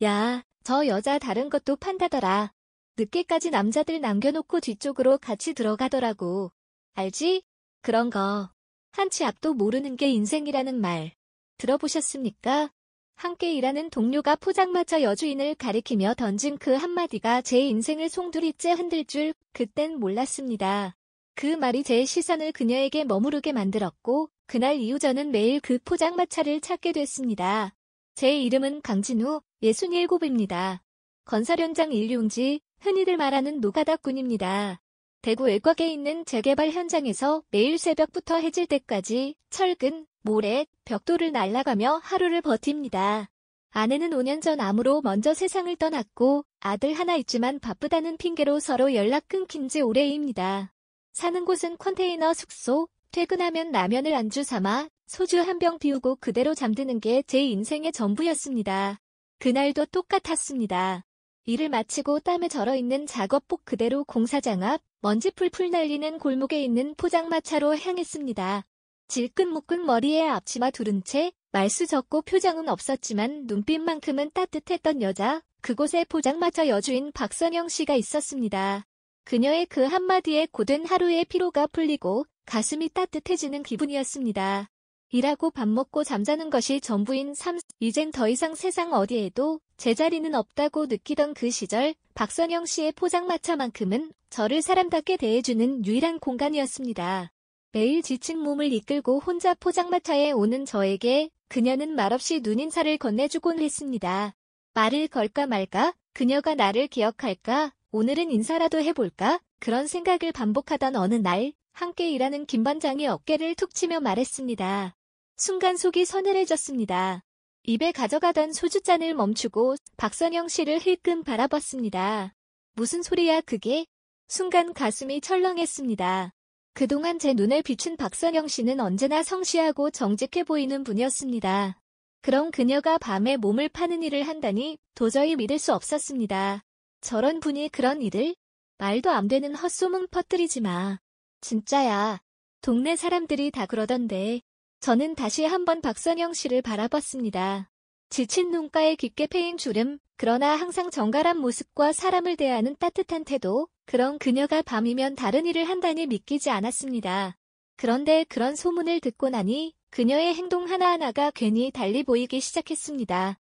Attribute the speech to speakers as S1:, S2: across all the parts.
S1: 야, 저 여자 다른 것도 판다더라. 늦게까지 남자들 남겨놓고 뒤쪽으로 같이 들어가더라고. 알지? 그런 거. 한치 앞도 모르는 게 인생이라는 말. 들어보셨습니까? 함께 일하는 동료가 포장마차 여주인을 가리키며 던진 그 한마디가 제 인생을 송두리째 흔들 줄 그땐 몰랐습니다. 그 말이 제 시선을 그녀에게 머무르게 만들었고 그날 이후 저는 매일 그 포장마차를 찾게 됐습니다. 제 이름은 강진우, 67입니다. 건설 현장 일용직, 흔히들 말하는 노가다꾼입니다. 대구 외곽에 있는 재개발 현장에서 매일 새벽부터 해질 때까지 철근, 모래, 벽돌을 날라가며 하루를 버팁니다. 아내는 5년 전 암으로 먼저 세상을 떠났고 아들 하나 있지만 바쁘다는 핑계로 서로 연락 끊긴 지 오래입니다. 사는 곳은 컨테이너 숙소, 퇴근하면 라면을 안주 삼아 소주 한 병 비우고 그대로 잠드는 게 제 인생의 전부였습니다. 그날도 똑같았습니다. 일을 마치고 땀에 절어있는 작업복 그대로 공사장 앞 먼지 풀풀 날리는 골목에 있는 포장마차로 향했습니다. 질끈묶은 머리에 앞치마 두른 채 말수 적고 표정은 없었지만 눈빛만큼은 따뜻했던 여자, 그곳에 포장마차 여주인 박선영 씨가 있었습니다. 그녀의 그 한마디에 고된 하루의 피로가 풀리고 가슴이 따뜻해지는 기분이었습니다. 일하고 밥 먹고 잠자는 것이 전부인 삶, 이젠 더 이상 세상 어디에도 제 자리는 없다고 느끼던 그 시절, 박선영 씨의 포장마차만큼은 저를 사람답게 대해주는 유일한 공간이었습니다. 매일 지친 몸을 이끌고 혼자 포장마차에 오는 저에게 그녀는 말없이 눈인사를 건네주곤 했습니다. 말을 걸까 말까? 그녀가 나를 기억할까? 오늘은 인사라도 해볼까? 그런 생각을 반복하던 어느 날, 함께 일하는 김 반장이 어깨를 툭 치며 말했습니다. 순간 속이 서늘해졌습니다. 입에 가져가던 소주잔을 멈추고 박선영 씨를 힐끔 바라봤습니다. 무슨 소리야 그게? 순간 가슴이 철렁했습니다. 그동안 제 눈을 비춘 박선영 씨는 언제나 성실하고 정직해 보이는 분이었습니다. 그런 그녀가 밤에 몸을 파는 일을 한다니 도저히 믿을 수 없었습니다. 저런 분이 그런 일을? 말도 안 되는 헛소문 퍼뜨리지 마. 진짜야. 동네 사람들이 다 그러던데. 저는 다시 한번 박선영 씨를 바라봤습니다. 지친 눈가에 깊게 패인 주름, 그러나 항상 정갈한 모습과 사람을 대하는 따뜻한 태도, 그런 그녀가 밤이면 다른 일을 한다니 믿기지 않았습니다. 그런데 그런 소문을 듣고 나니 그녀의 행동 하나하나가 괜히 달리 보이기 시작했습니다.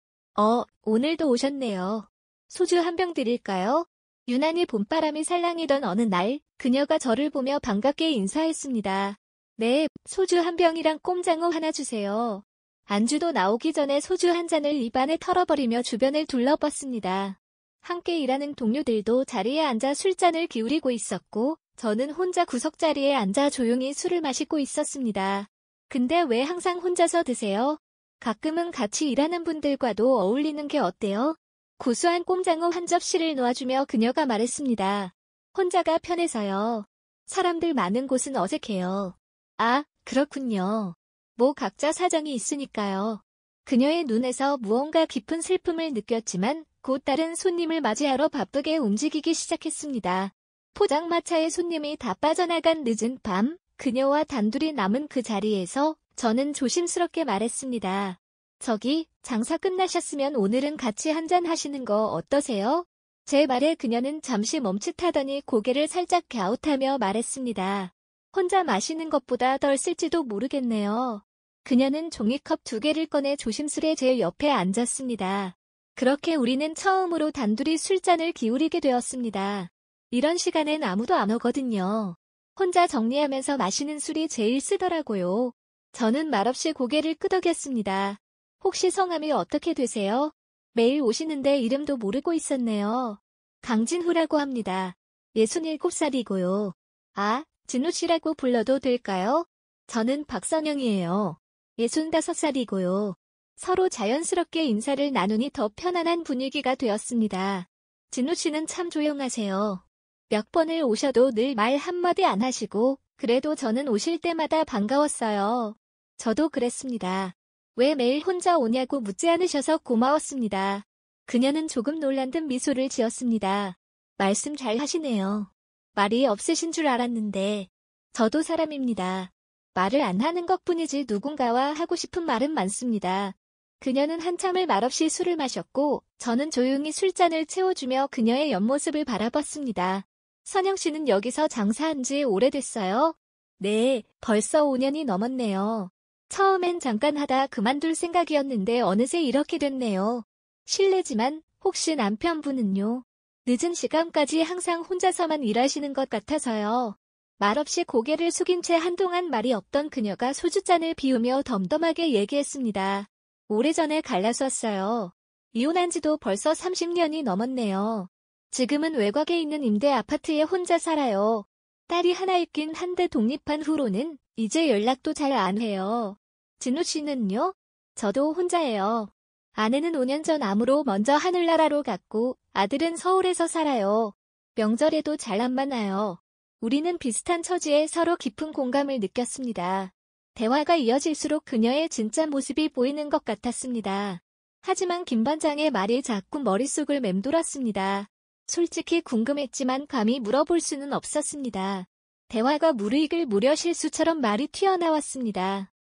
S1: 오늘도 오셨네요. 소주 한 병 드릴까요? 유난히 봄바람이 살랑이던 어느 날, 그녀가 저를 보며 반갑게 인사했습니다. 네, 소주 한 병이랑 꼼장어 하나 주세요. 안주도 나오기 전에 소주 한 잔을 입안에 털어버리며 주변을 둘러봤습니다. 함께 일하는 동료들도 자리에 앉아 술잔을 기울이고 있었고, 저는 혼자 구석자리에 앉아 조용히 술을 마시고 있었습니다. 근데 왜 항상 혼자서 드세요? 가끔은 같이 일하는 분들과도 어울리는 게 어때요? 고소한 꼼장어 한 접시를 놓아주며 그녀가 말했습니다. 혼자가 편해서요. 사람들 많은 곳은 어색해요. 아, 그렇군요. 뭐 각자 사정이 있으니까요. 그녀의 눈에서 무언가 깊은 슬픔을 느꼈지만 곧 다른 손님을 맞이하러 바쁘게 움직이기 시작했습니다. 포장마차의 손님이 다 빠져나간 늦은 밤, 그녀와 단둘이 남은 그 자리에서 저는 조심스럽게 말했습니다. 저기, 장사 끝나셨으면 오늘은 같이 한잔 하시는 거 어떠세요? 제 말에 그녀는 잠시 멈칫하더니 고개를 살짝 갸웃하며 말했습니다. 혼자 마시는 것보다 덜 쓸지도 모르겠네요. 그녀는 종이컵 2개를 꺼내 조심스레 제 옆에 앉았습니다. 그렇게 우리는 처음으로 단둘이 술잔을 기울이게 되었습니다. 이런 시간엔 아무도 안 오거든요. 혼자 정리하면서 마시는 술이 제일 쓰더라고요. 저는 말없이 고개를 끄덕였습니다. 혹시 성함이 어떻게 되세요? 매일 오시는데 이름도 모르고 있었네요. 강진후라고 합니다. 67살이고요. 아, 진우 씨라고 불러도 될까요? 저는 박선영이에요. 65살이고요. 서로 자연스럽게 인사를 나누니 더 편안한 분위기가 되었습니다. 진우 씨는 참 조용하세요. 몇 번을 오셔도 늘 말 한마디 안 하시고 그래도 저는 오실 때마다 반가웠어요. 저도 그랬습니다. 왜 매일 혼자 오냐고 묻지 않으셔서 고마웠습니다. 그녀는 조금 놀란 듯 미소를 지었습니다. 말씀 잘 하시네요. 말이 없으신 줄 알았는데 저도 사람입니다. 말을 안 하는 것뿐이지 누군가와 하고 싶은 말은 많습니다. 그녀는 한참을 말없이 술을 마셨고 저는 조용히 술잔을 채워주며 그녀의 옆모습을 바라봤습니다. 선영 씨는 여기서 장사한 지 오래됐어요? 네, 벌써 5년이 넘었네요. 처음엔 잠깐 하다 그만둘 생각이었는데 어느새 이렇게 됐네요. 실례지만 혹시 남편분은요? 늦은 시간까지 항상 혼자서만 일하시는 것 같아서요. 말없이 고개를 숙인 채 한동안 말이 없던 그녀가 소주잔을 비우며 덤덤하게 얘기했습니다. 오래전에 갈라섰어요. 이혼한 지도 벌써 30년이 넘었네요. 지금은 외곽에 있는 임대 아파트에 혼자 살아요. 딸이 하나 있긴 한데 독립한 후로는 이제 연락도 잘 안 해요. 진우 씨는요? 저도 혼자예요. 아내는 5년 전 암으로 먼저 하늘나라로 갔고 아들은 서울에서 살아요. 명절에도 잘 안 만나요. 우리는 비슷한 처지에 서로 깊은 공감을 느꼈습니다. 대화가 이어질수록 그녀의 진짜 모습이 보이는 것 같았습니다. 하지만 김 반장의 말이 자꾸 머릿속을 맴돌았습니다. 솔직히 궁금했지만 감히 물어볼 수는 없었습니다. 대화가 무르익을 무려 실수처럼 말이 튀어나왔습니다.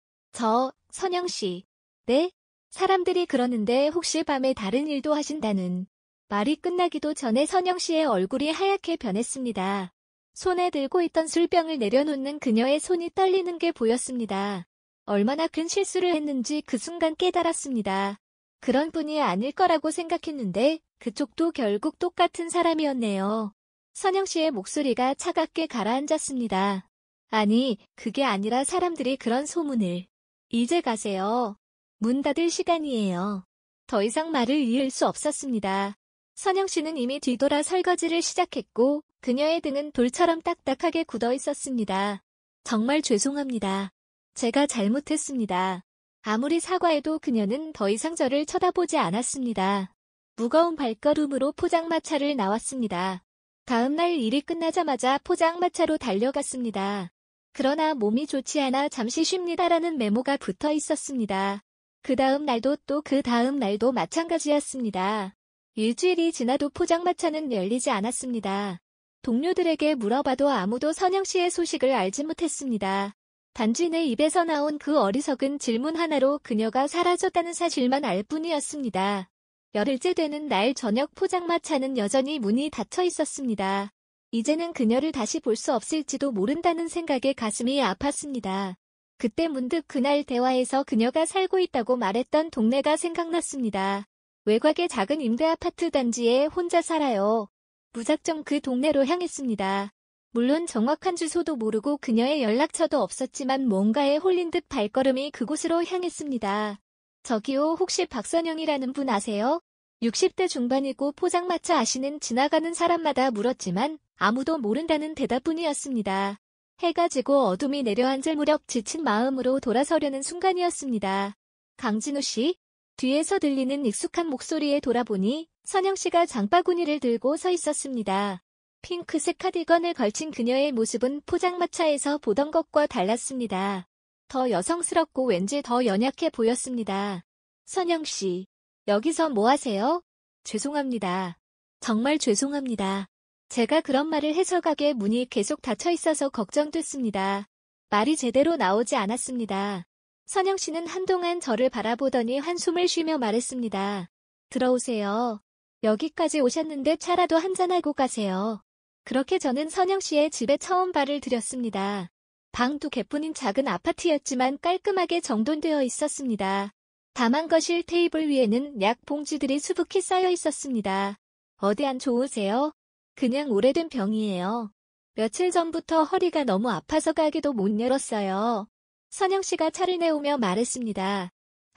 S1: 선영 씨. 네? 사람들이 그러는데 혹시 밤에 다른 일도 하신다는. 말이 끝나기도 전에 선영 씨의 얼굴이 하얗게 변했습니다. 손에 들고 있던 술병을 내려놓는 그녀의 손이 떨리는 게 보였습니다. 얼마나 큰 실수를 했는지 그 순간 깨달았습니다. 그런 분이 아닐 거라고 생각했는데 그쪽도 결국 똑같은 사람이었네요. 선영 씨의 목소리가 차갑게 가라앉았습니다. 아니, 그게 아니라 사람들이 그런 소문을. 이제 가세요. 문 닫을 시간이에요. 더 이상 말을 이을 수 없었습니다. 선영 씨는 이미 뒤돌아 설거지를 시작했고 그녀의 등은 돌처럼 딱딱하게 굳어 있었습니다. 정말 죄송합니다. 제가 잘못했습니다. 아무리 사과해도 그녀는 더 이상 저를 쳐다보지 않았습니다. 무거운 발걸음으로 포장마차를 나왔습니다. 다음 날 일이 끝나자마자 포장마차로 달려갔습니다. 그러나 몸이 좋지 않아 잠시 쉽니다라는 메모가 붙어 있었습니다. 그 다음 날도 또 그 다음 날도 마찬가지였습니다. 일주일이 지나도 포장마차는 열리지 않았습니다. 동료들에게 물어봐도 아무도 선영 씨의 소식을 알지 못했습니다. 단지 내 입에서 나온 그 어리석은 질문 하나로 그녀가 사라졌다는 사실만 알 뿐이었습니다. 열흘째 되는 날 저녁 포장마차는 여전히 문이 닫혀 있었습니다. 이제는 그녀를 다시 볼 수 없을지도 모른다는 생각에 가슴이 아팠습니다. 그때 문득 그날 대화에서 그녀가 살고 있다고 말했던 동네가 생각났습니다. 외곽의 작은 임대아파트 단지에 혼자 살아요. 무작정 그 동네로 향했습니다. 물론 정확한 주소도 모르고 그녀의 연락처도 없었지만 뭔가에 홀린 듯 발걸음이 그곳으로 향했습니다. 저기요, 혹시 박선영이라는 분 아세요? 60대 중반이고 포장마차 아시는 지나가는 사람마다 물었지만 아무도 모른다는 대답뿐이었습니다. 해가 지고 어둠이 내려앉을 무렵 지친 마음으로 돌아서려는 순간이었습니다. 강진우 씨? 뒤에서 들리는 익숙한 목소리에 돌아보니 선영 씨가 장바구니를 들고 서 있었습니다. 핑크색 카디건을 걸친 그녀의 모습은 포장마차에서 보던 것과 달랐습니다. 더 여성스럽고 왠지 더 연약해 보였습니다. 선영 씨, 여기서 뭐 하세요? 죄송합니다. 정말 죄송합니다. 제가 그런 말을 해서 가게 문이 계속 닫혀 있어서 걱정됐습니다. 말이 제대로 나오지 않았습니다. 선영 씨는 한동안 저를 바라보더니 한숨을 쉬며 말했습니다. 들어오세요. 여기까지 오셨는데 차라도 한잔하고 가세요. 그렇게 저는 선영 씨의 집에 처음 발을 들였습니다. 방 2개뿐인 작은 아파트였지만 깔끔하게 정돈되어 있었습니다. 다만 거실 테이블 위에는 약 봉지들이 수북히 쌓여 있었습니다. 어디 안 좋으세요? 그냥 오래된 병이에요. 며칠 전부터 허리가 너무 아파서 가게도 못 열었어요. 선영 씨가 차를 내오며 말했습니다.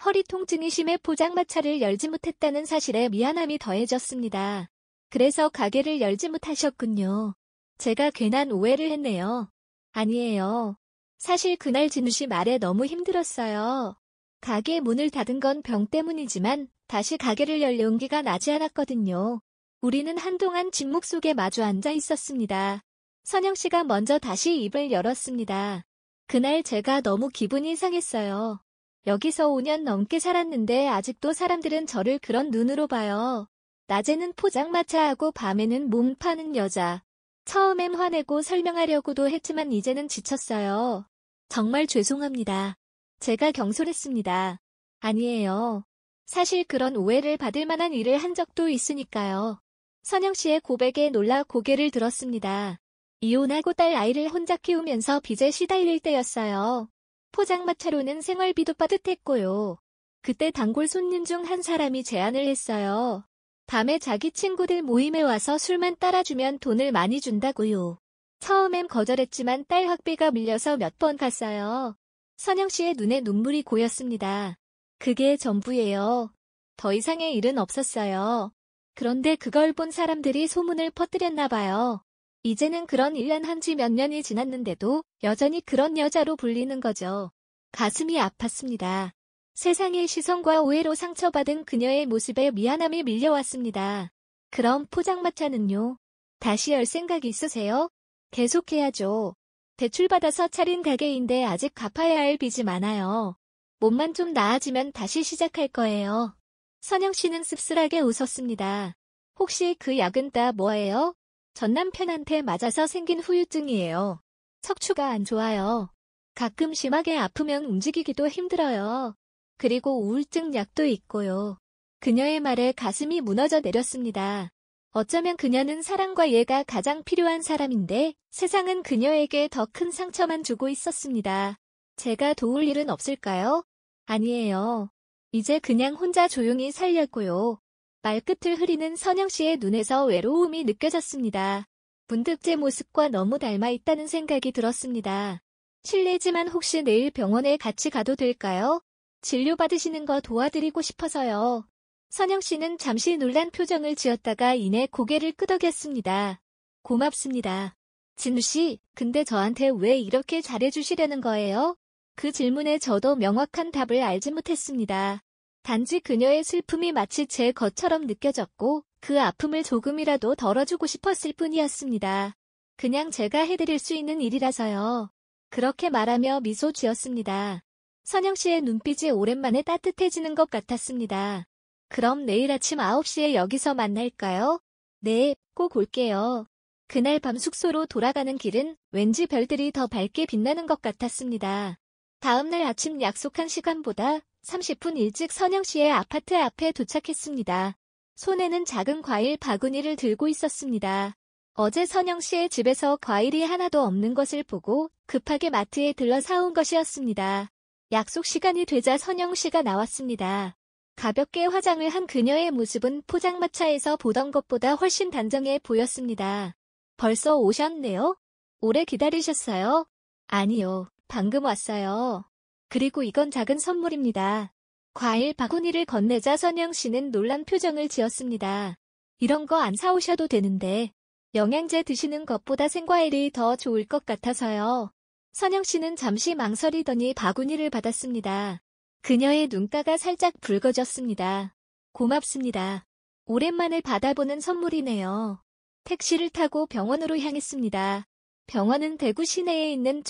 S1: 허리 통증이 심해 포장마차를 열지 못했다는 사실에 미안함이 더해졌습니다. 그래서 가게를 열지 못하셨군요. 제가 괜한 오해를 했네요. 아니에요. 사실 그날 진우 씨 말에 너무 힘들었어요. 가게 문을 닫은 건 병 때문이지만 다시 가게를 열 용기가 나지 않았거든요. 우리는 한동안 침묵 속에 마주 앉아 있었습니다. 선영 씨가 먼저 다시 입을 열었습니다. 그날 제가 너무 기분이 상했어요. 여기서 5년 넘게 살았는데 아직도 사람들은 저를 그런 눈으로 봐요. 낮에는 포장마차하고 밤에는 몸 파는 여자. 처음엔 화내고 설명하려고도 했지만 이제는 지쳤어요. 정말 죄송합니다. 제가 경솔했습니다. 아니에요. 사실 그런 오해를 받을 만한 일을 한 적도 있으니까요. 선영 씨의 고백에 놀라 고개를 들었습니다. 이혼하고 딸 아이를 혼자 키우면서 빚에 시달릴 때였어요. 포장마차로는 생활비도 빠듯했고요. 그때 단골 손님 중 한 사람이 제안을 했어요. 밤에 자기 친구들 모임에 와서 술만 따라주면 돈을 많이 준다고요. 처음엔 거절했지만 딸 학비가 밀려서 몇 번 갔어요. 선영 씨의 눈에 눈물이 고였습니다. 그게 전부예요. 더 이상의 일은 없었어요. 그런데 그걸 본 사람들이 소문을 퍼뜨렸나 봐요. 이제는 그런 일 한 지 몇 년이 지났는데도 여전히 그런 여자로 불리는 거죠. 가슴이 아팠습니다. 세상의 시선과 오해로 상처받은 그녀의 모습에 미안함이 밀려왔습니다. 그럼 포장마차는요? 다시 열 생각 있으세요? 계속해야죠. 대출받아서 차린 가게인데 아직 갚아야 할 빚이 많아요. 몸만 좀 나아지면 다시 시작할 거예요. 선영 씨는 씁쓸하게 웃었습니다. 혹시 그 약은 다 뭐예요? 전 남편한테 맞아서 생긴 후유증이에요. 척추가 안 좋아요. 가끔 심하게 아프면 움직이기도 힘들어요. 그리고 우울증 약도 있고요. 그녀의 말에 가슴이 무너져 내렸습니다. 어쩌면 그녀는 사랑과 이해가 가장 필요한 사람인데 세상은 그녀에게 더 큰 상처만 주고 있었습니다. 제가 도울 일은 없을까요? 아니에요. 이제 그냥 혼자 조용히 살려고요. 말끝을 흐리는 선영 씨의 눈에서 외로움이 느껴졌습니다. 문득 제 모습과 너무 닮아 있다는 생각이 들었습니다. 실례지만 혹시 내일 병원에 같이 가도 될까요? 진료받으시는 거 도와드리고 싶어서요. 선영 씨는 잠시 놀란 표정을 지었다가 이내 고개를 끄덕였습니다. 고맙습니다. 진우 씨, 근데 저한테 왜 이렇게 잘해주시려는 거예요? 그 질문에 저도 명확한 답을 알지 못했습니다. 단지 그녀의 슬픔이 마치 제 것처럼 느껴졌고 그 아픔을 조금이라도 덜어주고 싶었을 뿐이었습니다. 그냥 제가 해드릴 수 있는 일이라서요. 그렇게 말하며 미소 지었습니다. 선영 씨의 눈빛이 오랜만에 따뜻해지는 것 같았습니다. 그럼 내일 아침 9시에 여기서 만날까요? 네, 꼭 올게요. 그날 밤 숙소로 돌아가는 길은 왠지 별들이 더 밝게 빛나는 것 같았습니다. 다음날 아침 약속한 시간보다 30분 일찍 선영 씨의 아파트 앞에 도착했습니다. 손에는 작은 과일 바구니를 들고 있었습니다. 어제 선영 씨의 집에서 과일이 하나도 없는 것을 보고 급하게 마트에 들러 사온 것이었습니다. 약속 시간이 되자 선영 씨가 나왔습니다. 가볍게 화장을 한 그녀의 모습은 포장마차에서 보던 것보다 훨씬 단정해 보였습니다. 벌써 오셨네요? 오래 기다리셨어요? 아니요, 방금 왔어요. 그리고 이건 작은 선물입니다. 과일 바구니를 건네자 선영 씨는 놀란 표정을 지었습니다. 이런 거 안 사오셔도 되는데 영양제 드시는 것보다 생과일이 더 좋을 것 같아서요. 선영 씨는 잠시 망설이더니 바구니를 받았습니다. 그녀의 눈가가 살짝 붉어졌습니다. 고맙습니다. 오랜만에 받아보는 선물이네요. 택시를 타고 병원으로 향했습니다. 병원은 대구 시내에 있는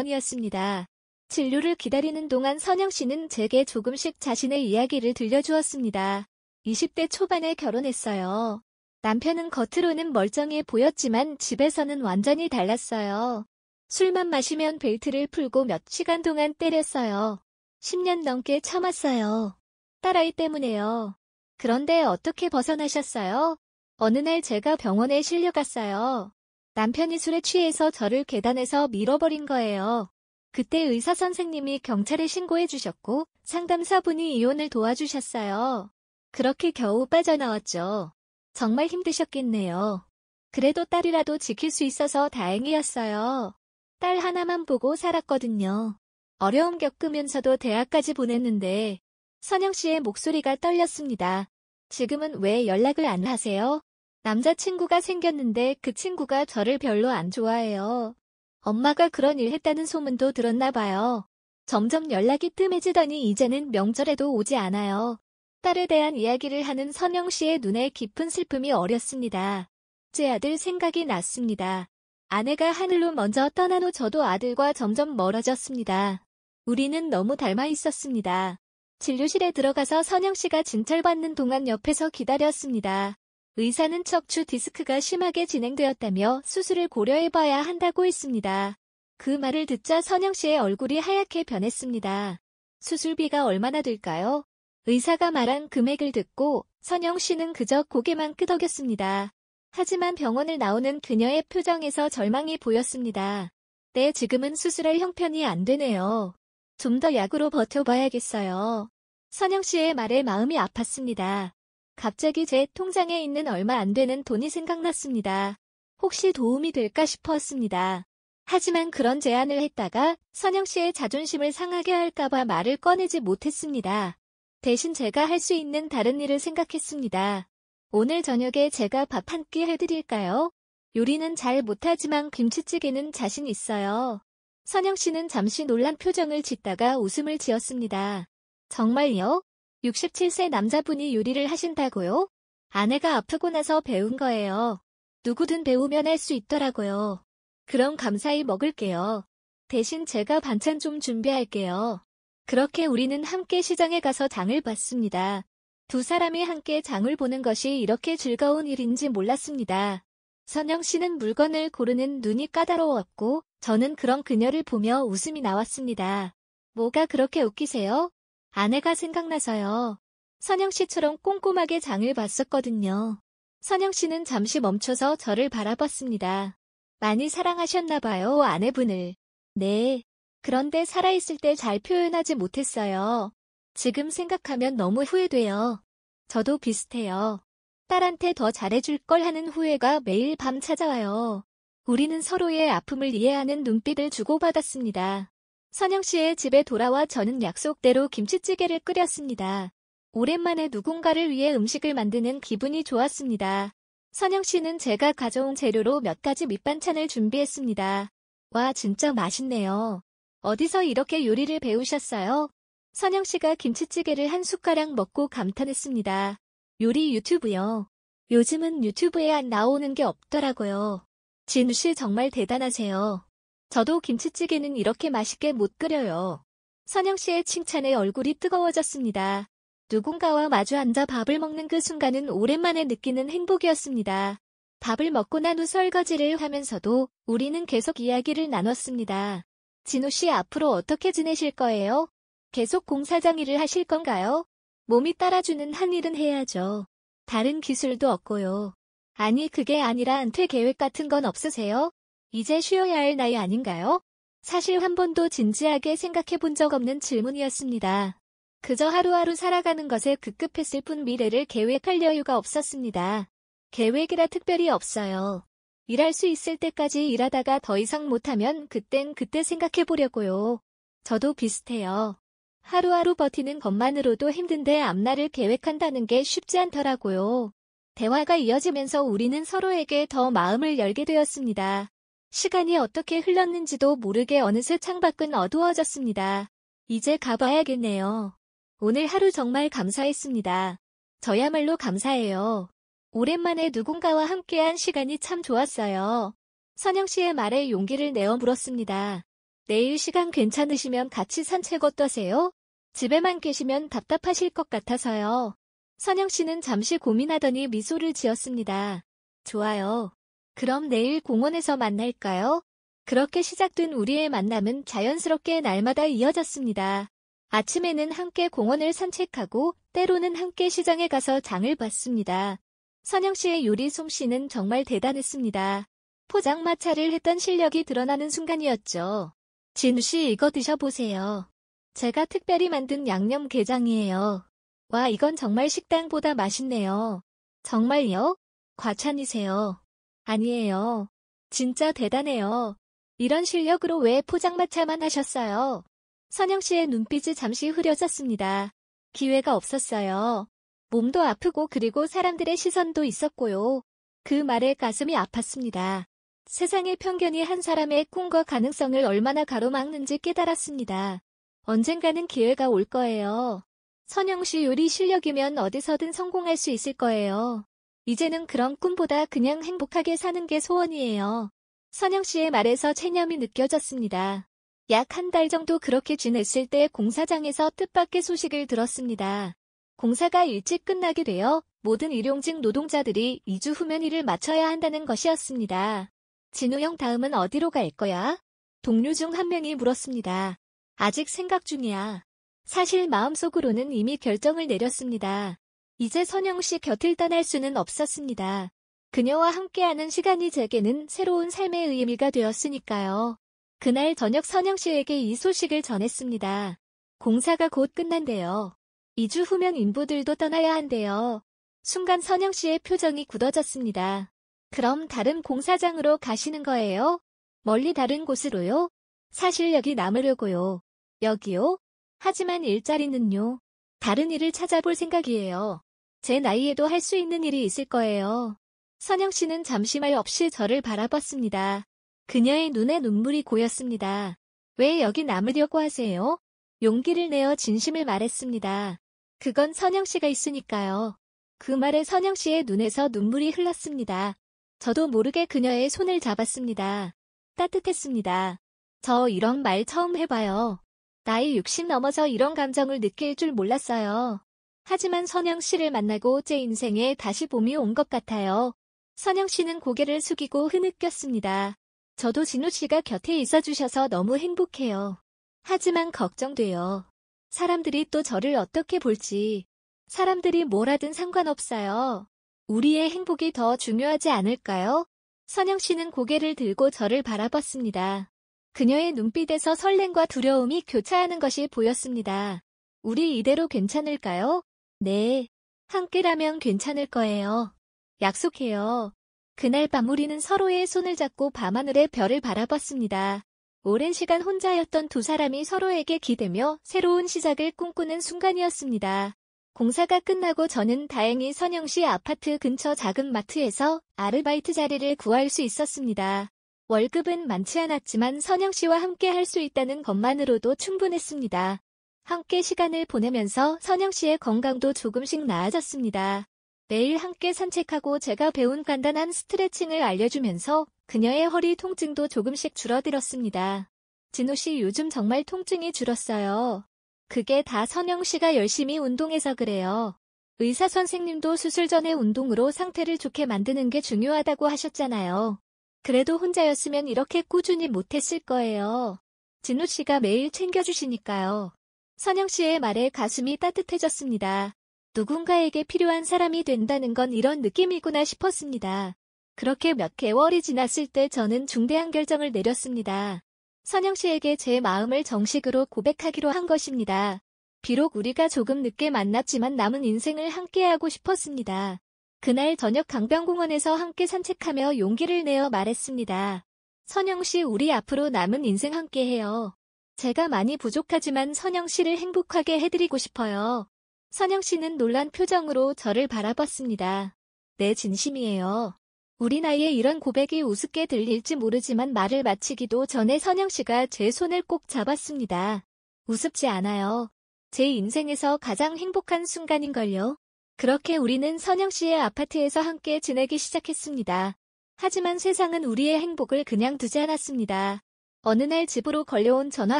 S1: 종합병원이었습니다. 진료를 기다리는 동안 선영 씨는 제게 조금씩 자신의 이야기를 들려주었습니다. 20대 초반에 결혼했어요. 남편은 겉으로는 멀쩡해 보였지만 집에서는 완전히 달랐어요. 술만 마시면 벨트를 풀고 몇 시간 동안 때렸어요. 10년 넘게 참았어요. 딸아이 때문에요. 그런데 어떻게 벗어나셨어요? 어느 날 제가 병원에 실려갔어요. 남편이 술에 취해서 저를 계단에서 밀어버린 거예요. 그때 의사 선생님이 경찰에 신고해 주셨고 상담사분이 이혼을 도와주셨어요. 그렇게 겨우 빠져나왔죠. 정말 힘드셨겠네요. 그래도 딸이라도 지킬 수 있어서 다행이었어요. 딸 하나만 보고 살았거든요. 어려움 겪으면서도 대학까지 보냈는데 선영 씨의 목소리가 떨렸습니다. 지금은 왜 연락을 안 하세요? 남자친구가 생겼는데 그 친구가 저를 별로 안 좋아해요. 엄마가 그런 일 했다는 소문도 들었나 봐요. 점점 연락이 뜸해지더니 이제는 명절에도 오지 않아요. 딸에 대한 이야기를 하는 선영 씨의 눈에 깊은 슬픔이 어렸습니다. 제 아들 생각이 났습니다. 아내가 하늘로 먼저 떠난 후 저도 아들과 점점 멀어졌습니다. 우리는 너무 닮아 있었습니다. 진료실에 들어가서 선영 씨가 진찰받는 동안 옆에서 기다렸습니다. 의사는 척추 디스크가 심하게 진행되었다며 수술을 고려해봐야 한다고 했습니다. 그 말을 듣자 선영 씨의 얼굴이 하얗게 변했습니다. 수술비가 얼마나 들까요? 의사가 말한 금액을 듣고 선영 씨는 그저 고개만 끄덕였습니다. 하지만 병원을 나오는 그녀의 표정에서 절망이 보였습니다. 네, 지금은 수술할 형편이 안 되네요. 좀 더 약으로 버텨봐야겠어요. 선영 씨의 말에 마음이 아팠습니다. 갑자기 제 통장에 있는 얼마 안 되는 돈이 생각났습니다. 혹시 도움이 될까 싶었습니다. 하지만 그런 제안을 했다가 선영 씨의 자존심을 상하게 할까봐 말을 꺼내지 못했습니다. 대신 제가 할 수 있는 다른 일을 생각했습니다. 오늘 저녁에 제가 밥 한 끼 해드릴까요? 요리는 잘 못하지만 김치찌개는 자신 있어요. 선영 씨는 잠시 놀란 표정을 짓다가 웃음을 지었습니다. 정말요? 67세 남자분이 요리를 하신다고요? 아내가 아프고 나서 배운 거예요. 누구든 배우면 할 수 있더라고요. 그럼 감사히 먹을게요. 대신 제가 반찬 좀 준비할게요. 그렇게 우리는 함께 시장에 가서 장을 봤습니다. 두 사람이 함께 장을 보는 것이 이렇게 즐거운 일인지 몰랐습니다. 선영 씨는 물건을 고르는 눈이 까다로웠고 저는 그런 그녀를 보며 웃음이 나왔습니다. 뭐가 그렇게 웃기세요? 아내가 생각나서요. 선영 씨처럼 꼼꼼하게 장을 봤었거든요. 선영 씨는 잠시 멈춰서 저를 바라봤습니다. 많이 사랑하셨나 봐요, 아내분을. 네. 그런데 살아있을 때 잘 표현하지 못했어요. 지금 생각하면 너무 후회돼요. 저도 비슷해요. 딸한테 더 잘해줄 걸 하는 후회가 매일 밤 찾아와요. 우리는 서로의 아픔을 이해하는 눈빛을 주고받았습니다. 선영 씨의 집에 돌아와 저는 약속대로 김치찌개를 끓였습니다. 오랜만에 누군가를 위해 음식을 만드는 기분이 좋았습니다. 선영 씨는 제가 가져온 재료로 몇 가지 밑반찬을 준비했습니다. 와, 진짜 맛있네요. 어디서 이렇게 요리를 배우셨어요? 선영 씨가 김치찌개를 한 숟가락 먹고 감탄했습니다. 요리 유튜브요. 요즘은 유튜브에 안 나오는 게 없더라고요. 진우 씨 정말 대단하세요. 저도 김치찌개는 이렇게 맛있게 못 끓여요. 선영 씨의 칭찬에 얼굴이 뜨거워졌습니다. 누군가와 마주 앉아 밥을 먹는 그 순간은 오랜만에 느끼는 행복이었습니다. 밥을 먹고 난 후 설거지를 하면서도 우리는 계속 이야기를 나눴습니다. 진우 씨 앞으로 어떻게 지내실 거예요? 계속 공사장 일을 하실 건가요? 몸이 따라주는 한 일은 해야죠. 다른 기술도 없고요. 아니, 그게 아니라 은퇴 계획 같은 건 없으세요? 이제 쉬어야 할 나이 아닌가요? 사실 한 번도 진지하게 생각해 본 적 없는 질문이었습니다. 그저 하루하루 살아가는 것에 급급했을 뿐 미래를 계획할 여유가 없었습니다. 계획이라 특별히 없어요. 일할 수 있을 때까지 일하다가 더 이상 못하면 그땐 그때 생각해 보려고요. 저도 비슷해요. 하루하루 버티는 것만으로도 힘든데 앞날을 계획한다는 게 쉽지 않더라고요. 대화가 이어지면서 우리는 서로에게 더 마음을 열게 되었습니다. 시간이 어떻게 흘렀는지도 모르게 어느새 창밖은 어두워졌습니다. 이제 가봐야겠네요. 오늘 하루 정말 감사했습니다. 저야말로 감사해요. 오랜만에 누군가와 함께한 시간이 참 좋았어요. 선영 씨의 말에 용기를 내어 물었습니다. 내일 시간 괜찮으시면 같이 산책 어떠세요? 집에만 계시면 답답하실 것 같아서요. 선영 씨는 잠시 고민하더니 미소를 지었습니다. 좋아요. 그럼 내일 공원에서 만날까요? 그렇게 시작된 우리의 만남은 자연스럽게 날마다 이어졌습니다. 아침에는 함께 공원을 산책하고 때로는 함께 시장에 가서 장을 봤습니다. 선영 씨의 요리 솜씨는 정말 대단했습니다. 포장마차를 했던 실력이 드러나는 순간이었죠. 진우 씨, 이거 드셔보세요. 제가 특별히 만든 양념게장이에요. 와, 이건 정말 식당보다 맛있네요. 정말요? 과찬이세요. 아니에요. 진짜 대단해요. 이런 실력으로 왜 포장마차만 하셨어요? 선영 씨의 눈빛이 잠시 흐려졌습니다. 기회가 없었어요. 몸도 아프고 그리고 사람들의 시선도 있었고요. 그 말에 가슴이 아팠습니다. 세상의 편견이 한 사람의 꿈과 가능성을 얼마나 가로막는지 깨달았습니다. 언젠가는 기회가 올 거예요. 선영 씨 요리 실력이면 어디서든 성공할 수 있을 거예요. 이제는 그런 꿈보다 그냥 행복하게 사는 게 소원이에요. 선영 씨의 말에서 체념이 느껴졌습니다. 약 한 달 정도 그렇게 지냈을 때 공사장에서 뜻밖의 소식을 들었습니다. 공사가 일찍 끝나게 되어 모든 일용직 노동자들이 2주 후면 일을 마쳐야 한다는 것이었습니다. 진우 형, 다음은 어디로 갈 거야? 동료 중 한 명이 물었습니다. 아직 생각 중이야. 사실 마음속으로는 이미 결정을 내렸습니다. 이제 선영 씨 곁을 떠날 수는 없었습니다. 그녀와 함께하는 시간이 제게는 새로운 삶의 의미가 되었으니까요. 그날 저녁 선영 씨에게 이 소식을 전했습니다. 공사가 곧 끝난대요. 2주 후면 인부들도 떠나야 한대요. 순간 선영 씨의 표정이 굳어졌습니다. 그럼 다른 공사장으로 가시는 거예요? 멀리 다른 곳으로요? 사실 여기 남으려고요. 여기요? 하지만 일자리는요? 다른 일을 찾아볼 생각이에요. 제 나이에도 할 수 있는 일이 있을 거예요. 선영 씨는 잠시 말 없이 저를 바라봤습니다. 그녀의 눈에 눈물이 고였습니다. 왜 여기 남으려고 하세요? 용기를 내어 진심을 말했습니다. 그건 선영 씨가 있으니까요. 그 말에 선영 씨의 눈에서 눈물이 흘렀습니다. 저도 모르게 그녀의 손을 잡았습니다. 따뜻했습니다. 저 이런 말 처음 해봐요. 나이 60 넘어서 이런 감정을 느낄 줄 몰랐어요. 하지만 선영 씨를 만나고 제 인생에 다시 봄이 온 것 같아요. 선영 씨는 고개를 숙이고 흐느꼈습니다. 저도 진우 씨가 곁에 있어주셔서 너무 행복해요. 하지만 걱정돼요. 사람들이 또 저를 어떻게 볼지. 사람들이 뭘 하든 상관없어요. 우리의 행복이 더 중요하지 않을까요? 선영 씨는 고개를 들고 저를 바라봤습니다. 그녀의 눈빛에서 설렘과 두려움이 교차하는 것이 보였습니다. 우리 이대로 괜찮을까요? 네. 함께라면 괜찮을 거예요. 약속해요. 그날 밤 우리는 서로의 손을 잡고 밤하늘의 별을 바라봤습니다. 오랜 시간 혼자였던 두 사람이 서로에게 기대며 새로운 시작을 꿈꾸는 순간이었습니다. 공사가 끝나고 저는 다행히 선영 씨 아파트 근처 작은 마트에서 아르바이트 자리를 구할 수 있었습니다. 월급은 많지 않았지만 선영 씨와 함께 할 수 있다는 것만으로도 충분했습니다. 함께 시간을 보내면서 선영 씨의 건강도 조금씩 나아졌습니다. 매일 함께 산책하고 제가 배운 간단한 스트레칭을 알려주면서 그녀의 허리 통증도 조금씩 줄어들었습니다. 진우 씨 요즘 정말 통증이 줄었어요. 그게 다 선영 씨가 열심히 운동해서 그래요. 의사 선생님도 수술 전에 운동으로 상태를 좋게 만드는 게 중요하다고 하셨잖아요. 그래도 혼자였으면 이렇게 꾸준히 못했을 거예요. 진우 씨가 매일 챙겨주시니까요. 선영 씨의 말에 가슴이 따뜻해졌습니다. 누군가에게 필요한 사람이 된다는 건 이런 느낌이구나 싶었습니다. 그렇게 몇 개월이 지났을 때 저는 중대한 결정을 내렸습니다. 선영 씨에게 제 마음을 정식으로 고백하기로 한 것입니다. 비록 우리가 조금 늦게 만났지만 남은 인생을 함께하고 싶었습니다. 그날 저녁 강변공원에서 함께 산책하며 용기를 내어 말했습니다. 선영 씨, 우리 앞으로 남은 인생 함께해요. 제가 많이 부족하지만 선영 씨를 행복하게 해드리고 싶어요. 선영 씨는 놀란 표정으로 저를 바라봤습니다. 네, 진심이에요. 우리 나이에 이런 고백이 우습게 들릴지 모르지만 말을 마치기도 전에 선영 씨가 제 손을 꼭 잡았습니다. 우습지 않아요. 제 인생에서 가장 행복한 순간인걸요. 그렇게 우리는 선영 씨의 아파트에서 함께 지내기 시작했습니다. 하지만 세상은 우리의 행복을 그냥 두지 않았습니다. 어느 날 집으로 걸려온 전화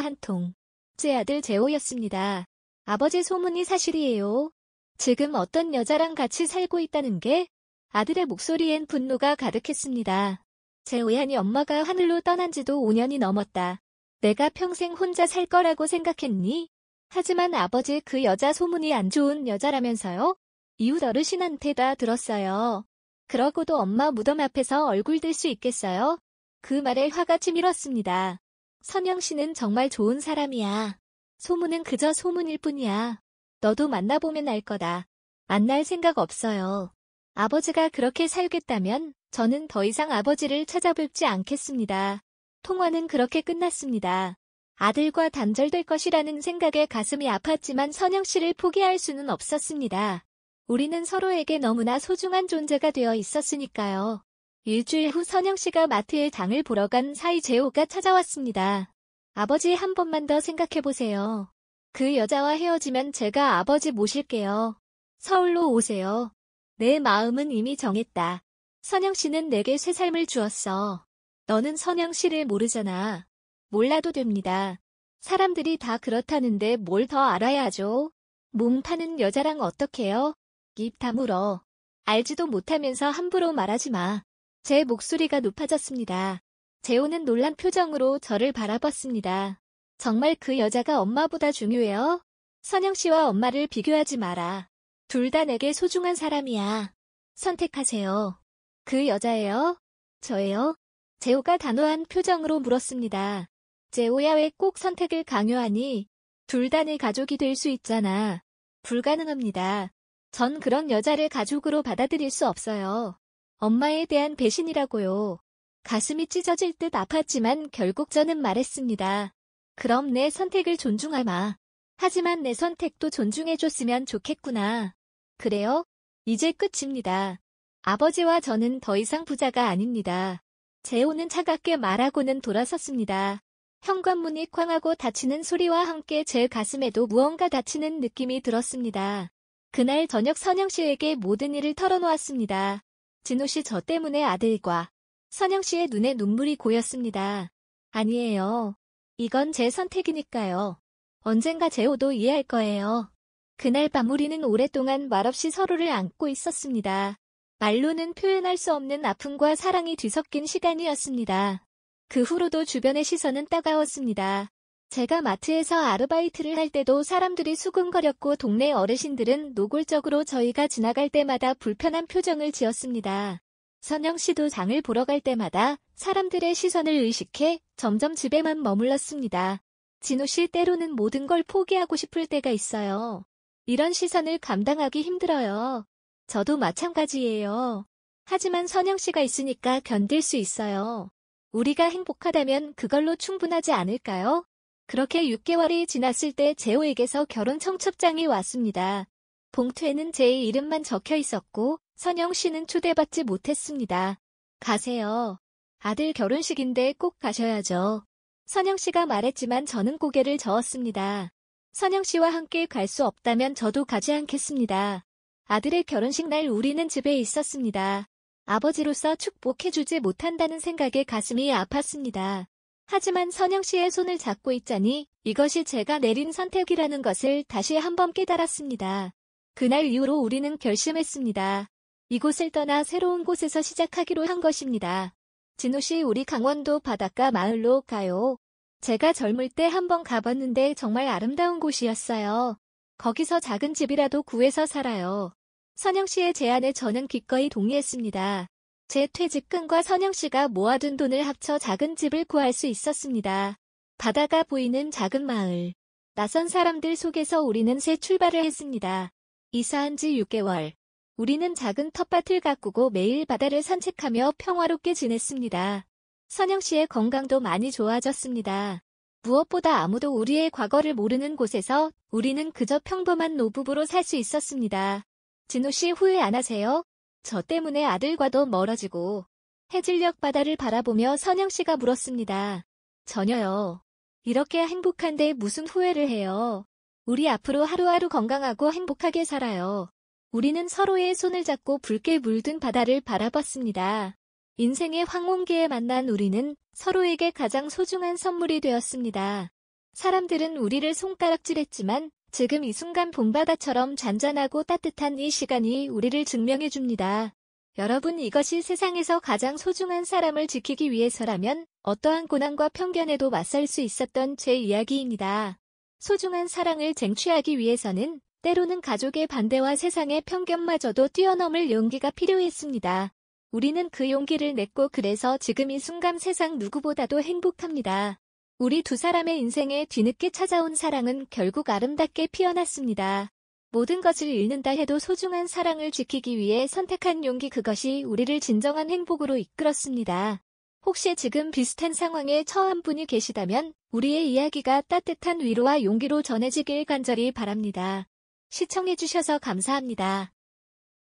S1: 한 통. 제 아들 재호였습니다. 아버지, 소문이 사실이에요. 지금 어떤 여자랑 같이 살고 있다는 게? 아들의 목소리엔 분노가 가득했습니다. 재호야니, 엄마가 하늘로 떠난 지도 5년이 넘었다. 내가 평생 혼자 살 거라고 생각했니? 하지만 아버지, 그 여자 소문이 안 좋은 여자라면서요? 이웃 어르신한테 다 들었어요. 그러고도 엄마 무덤 앞에서 얼굴 들 수 있겠어요? 그 말에 화가 치밀었습니다. 선영 씨는 정말 좋은 사람이야. 소문은 그저 소문일 뿐이야. 너도 만나보면 알 거다. 만날 생각 없어요. 아버지가 그렇게 살겠다면 저는 더 이상 아버지를 찾아뵙지 않겠습니다. 통화는 그렇게 끝났습니다. 아들과 단절될 것이라는 생각에 가슴이 아팠지만 선영 씨를 포기할 수는 없었습니다. 우리는 서로에게 너무나 소중한 존재가 되어 있었으니까요. 일주일 후 선영 씨가 마트에 장을 보러 간 사이 재호가 찾아왔습니다. 아버지, 한 번만 더 생각해보세요. 그 여자와 헤어지면 제가 아버지 모실게요. 서울로 오세요. 내 마음은 이미 정했다. 선영 씨는 내게 새 삶을 주었어. 너는 선영 씨를 모르잖아. 몰라도 됩니다. 사람들이 다 그렇다는데 뭘 더 알아야 하죠? 몸 파는 여자랑 어떡해요? 입 다물어. 알지도 못하면서 함부로 말하지 마. 제 목소리가 높아졌습니다. 재호는 놀란 표정으로 저를 바라봤습니다. 정말 그 여자가 엄마보다 중요해요? 선영 씨와 엄마를 비교하지 마라. 둘 다 내게 소중한 사람이야. 선택하세요. 그 여자예요? 저예요? 재호가 단호한 표정으로 물었습니다. 재호야 왜 꼭 선택을 강요하니? 둘 다 내 가족이 될 수 있잖아. 불가능합니다. 전 그런 여자를 가족으로 받아들일 수 없어요. 엄마에 대한 배신이라고요. 가슴이 찢어질 듯 아팠지만 결국 저는 말했습니다. 그럼 내 선택을 존중하마. 하지만 내 선택도 존중해줬으면 좋겠구나. 그래요? 이제 끝입니다. 아버지와 저는 더 이상 부자가 아닙니다. 재호는 차갑게 말하고는 돌아섰습니다. 현관문이 쾅하고 닫히는 소리와 함께 제 가슴에도 무언가 닫히는 느낌이 들었습니다. 그날 저녁 선영 씨에게 모든 일을 털어놓았습니다. 진호 씨 저 때문에 아들과 선영 씨의 눈에 눈물이 고였습니다. 아니에요. 이건 제 선택이니까요. 언젠가 재호도 이해할 거예요. 그날 밤 우리는 오랫동안 말없이 서로를 안고 있었습니다. 말로는 표현할 수 없는 아픔과 사랑이 뒤섞인 시간이었습니다. 그 후로도 주변의 시선은 따가웠습니다. 제가 마트에서 아르바이트를 할 때도 사람들이 수군거렸고 동네 어르신들은 노골적으로 저희가 지나갈 때마다 불편한 표정을 지었습니다. 선영 씨도 장을 보러 갈 때마다 사람들의 시선을 의식해 점점 집에만 머물렀습니다. 진호 씨 때로는 모든 걸 포기하고 싶을 때가 있어요. 이런 시선을 감당하기 힘들어요. 저도 마찬가지예요. 하지만 선영 씨가 있으니까 견딜 수 있어요. 우리가 행복하다면 그걸로 충분하지 않을까요? 그렇게 6개월이 지났을 때 재호에게서 결혼 청첩장이 왔습니다. 봉투에는 제 이름만 적혀 있었고 선영 씨는 초대받지 못했습니다. 가세요. 아들 결혼식인데 꼭 가셔야죠. 선영 씨가 말했지만 저는 고개를 저었습니다. 선영 씨와 함께 갈 수 없다면 저도 가지 않겠습니다. 아들의 결혼식 날 우리는 집에 있었습니다. 아버지로서 축복해주지 못한다는 생각에 가슴이 아팠습니다. 하지만 선영 씨의 손을 잡고 있자니 이것이 제가 내린 선택이라는 것을 다시 한번 깨달았습니다. 그날 이후로 우리는 결심했습니다. 이곳을 떠나 새로운 곳에서 시작하기로 한 것입니다. 진호 씨 우리 강원도 바닷가 마을로 가요. 제가 젊을 때 한번 가봤는데 정말 아름다운 곳이었어요. 거기서 작은 집이라도 구해서 살아요. 선영 씨의 제안에 저는 기꺼이 동의했습니다. 제 퇴직금과 선영 씨가 모아둔 돈을 합쳐 작은 집을 구할 수 있었습니다. 바다가 보이는 작은 마을. 낯선 사람들 속에서 우리는 새 출발을 했습니다. 이사한 지 6개월. 우리는 작은 텃밭을 가꾸고 매일 바다를 산책하며 평화롭게 지냈습니다. 선영 씨의 건강도 많이 좋아졌습니다. 무엇보다 아무도 우리의 과거를 모르는 곳에서 우리는 그저 평범한 노부부로 살 수 있었습니다. 진호 씨 후회 안 하세요? 저 때문에 아들과도 멀어지고. 해질녘 바다를 바라보며 선영 씨가 물었습니다. 전혀요. 이렇게 행복한데 무슨 후회를 해요. 우리 앞으로 하루하루 건강하고 행복하게 살아요. 우리는 서로의 손을 잡고 붉게 물든 바다를 바라봤습니다. 인생의 황혼기에 만난 우리는 서로에게 가장 소중한 선물이 되었습니다. 사람들은 우리를 손가락질했지만 지금 이 순간 봄바다처럼 잔잔하고 따뜻한 이 시간이 우리를 증명해줍니다. 여러분 이것이 세상에서 가장 소중한 사람을 지키기 위해서라면 어떠한 고난과 편견에도 맞설 수 있었던 제 이야기입니다. 소중한 사랑을 쟁취하기 위해서는 때로는 가족의 반대와 세상의 편견마저도 뛰어넘을 용기가 필요했습니다. 우리는 그 용기를 냈고 그래서 지금 이 순간 세상 누구보다도 행복합니다. 우리 두 사람의 인생에 뒤늦게 찾아온 사랑은 결국 아름답게 피어났습니다. 모든 것을 잃는다 해도 소중한 사랑을 지키기 위해 선택한 용기 그것이 우리를 진정한 행복으로 이끌었습니다. 혹시 지금 비슷한 상황에 처한 분이 계시다면 우리의 이야기가 따뜻한 위로와 용기로 전해지길 간절히 바랍니다. 시청해주셔서 감사합니다.